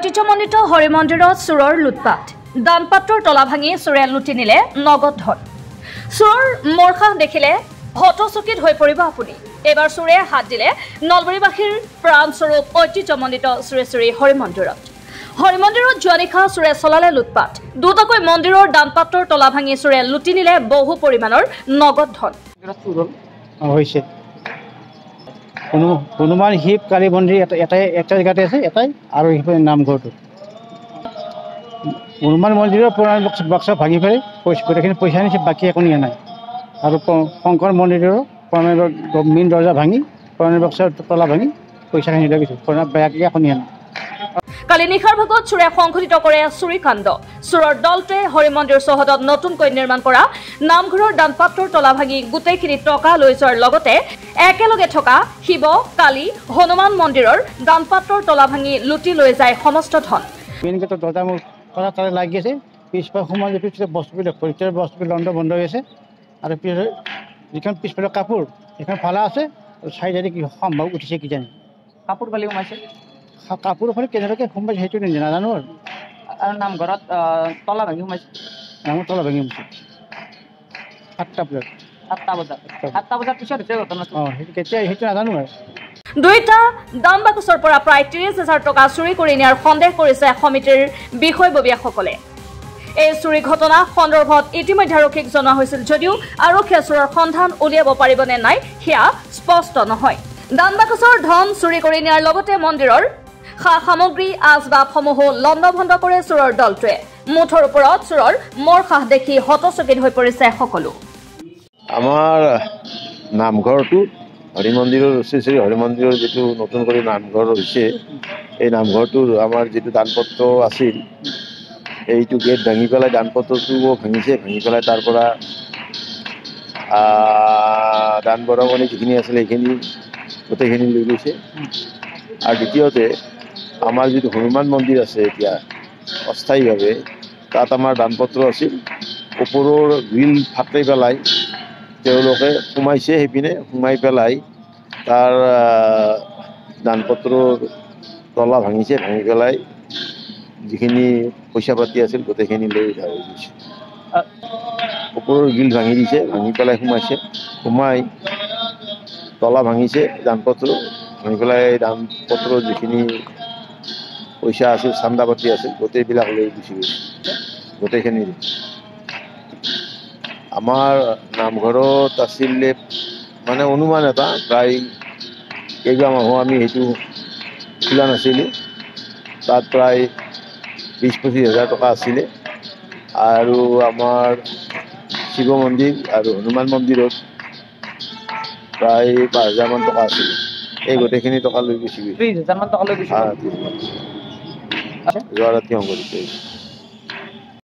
ঐতিহ্যমণ্ডিত হৰি মন্দিৰত চোৰৰ লুটপাট দানপাত্ৰৰ তলা ভাঙি চোৰে লুটি নিলে নগদ ধন চোৰৰ মৰখাহ দেখিলে হতচকিত হৈ পৰিব আপুনি এবাৰ চোৰে হাত দিলে নলবাৰীবাসীৰ প্ৰাণস্বৰূপ ঐতিহ্যমণ্ডিত শ্ৰী শ্ৰী হৰি মন্দিৰত যোৱানিশা চোৰে চলালে লুটপাট দুটাকৈ মন্দিৰৰ দানপাত্ৰৰ তলা ভাঙি চোৰে লুটি নিলে বহু পৰিমাণৰ নগদ ধন হৈছে হনুমান শিৱ কালী মন্দিৰ এটা জেগাতে আছে এটাই আৰু সেইফালে নামঘৰটো হনুমান মন্দিৰৰ পুৰণা বাক্সা ভাঙি পেলাই গোটেইখিনি পইচা নিছে বাকী একো নিয়া নাই আৰু শংকৰ মন্দিৰৰ পুৰণা মেইন দৰ্জা ভাঙি পুৰণা বাক্সাৰ তলা ভাঙি পইচাখিনি লৈ গৈছে বাকী একো নিয়া নাই কালি নিশাৰ ভাগত চোৰে সংঘটিত কৰে চুৰিকাণ্ড চোৰৰ দলটোৱে হৰি মন্দিৰ চৌহদত নতুনকৈ নিৰ্মাণ কৰা নামঘৰৰ দানপাত্ৰৰ তলা ভাঙি গোটেইখিনি টকা লৈ যোৱাৰ লগতে একেলগে থকা শিৱ কালী হনুমান মন্দিৰৰ দানপাত্ৰৰ তলা ভাঙি লুটি লৈ যায় সমস্ত ধন মেইন গেটৰ দৰ্জা মোৰ কথা তাতে লাগি আছে পিছফালে সোমাই পিছতে বস্তুবিলাক পৰিচয়ৰ বস্তুবিলাক বন্ধ হৈ আছে আৰু পিছতে যিখন পিছফালে কাপোৰ সেইখন ফালা আছে আৰু চাইডেদি কি সম্ভৱ উঠিছে কিজানি কাপোৰ বালি সোমাইছে কাপোৰ ফালে কেনেকৈ সোমাইছে সেইটো নাজানো আৰু নামঘৰত তলা ভাঙি সোমাইছে নামৰ তলা ভাঙি সোমাইছে 7টা বজাত পিছত হৈছে ঘটনাটো সেইটো কেতিয়া সেইটো নাজানো আৰু দুইটা দাম বাকচৰ পৰা প্ৰায় 30,000 টকা চুৰি কৰি নিয়াৰ সন্দেহ কৰিছে সমিতিৰ বিষয়ববীয়াসকলে এই চুৰি ঘটনা সন্দৰ্ভত ইতিমধ্যে আৰক্ষীক জনোৱা হৈছিল যদিও আৰক্ষীয়ে চোৰৰ সন্ধান উলিয়াব পাৰিবনে নাই সেয়া স্পষ্ট নহয় দান বাকচৰ ধন চুৰি কৰি নিয়াৰ লগতে মন্দিৰৰ সা সামগ্ৰী আচবাবসমূহ লণ্ডভণ্ড কৰে চোৰৰ দলটোৱে মুঠৰ ওপৰত চোৰৰ মৰখাহ দেখি হতচকিত হৈ পৰিছে সকলো আমাৰ নামঘৰটো হৰি মন্দিৰৰ শ্ৰী শ্ৰী হৰি মন্দিৰৰ যিটো নতুন কৰি নামঘৰ হৈছে এই নামঘৰটোৰ আমাৰ যিটো দানপত্ৰ আছিল এইটো গেট ভাঙি পেলাই দানপত্ৰটো ভাঙিছে ভাঙি পেলাই তাৰ পৰা দান বৰঙণি যিখিনি আছিলে সেইখিনি গোটেইখিনি লৈ গৈছে আৰু দ্বিতীয়তে আমাৰ যিটো হনুমান মন্দিৰ আছে এতিয়া অস্থায়ীভাৱে তাত আমাৰ দানপত্ৰ আছিল ওপৰৰ গ্ৰিল ফাটি পেলাই তেওঁলোকে সোমাইছে সেইপিনে সোমাই পেলাই তাৰ দানপত্ৰৰ তলা ভাঙিছে ভাঙি পেলাই যিখিনি পইচা পাতি আছিল গোটেইখিনি লৈ উঠা হৈ গৈছে ওপৰৰ গ্ৰিল ভাঙি দিছে ভাঙি পেলাই সোমাই তলা ভাঙিছে দানপত্ৰ ভাঙি পেলাই দানপত্ৰৰ যিখিনি পইচা আছিল চান্দা পাতি আছিল গোটেইবিলাক লৈ গুচি গৈছে গোটেইখিনি আমাৰ নামঘৰত আছিলে মানে অনুমান এটা প্ৰায় কেইবা মাহো আমি সেইটো খোলা নাছিলোঁ তাত প্ৰায় 20-25,000 টকা আছিলে আৰু আমাৰ শিৱ মন্দিৰ আৰু হনুমান মন্দিৰত প্ৰায় 5,000 মান টকা আছিলে এই গোটেইখিনি টকা লৈ গুচি গৈছে 30,000 মান টকা লৈ গৈছে যোৱা ৰাতি সংঘটিত হৈছে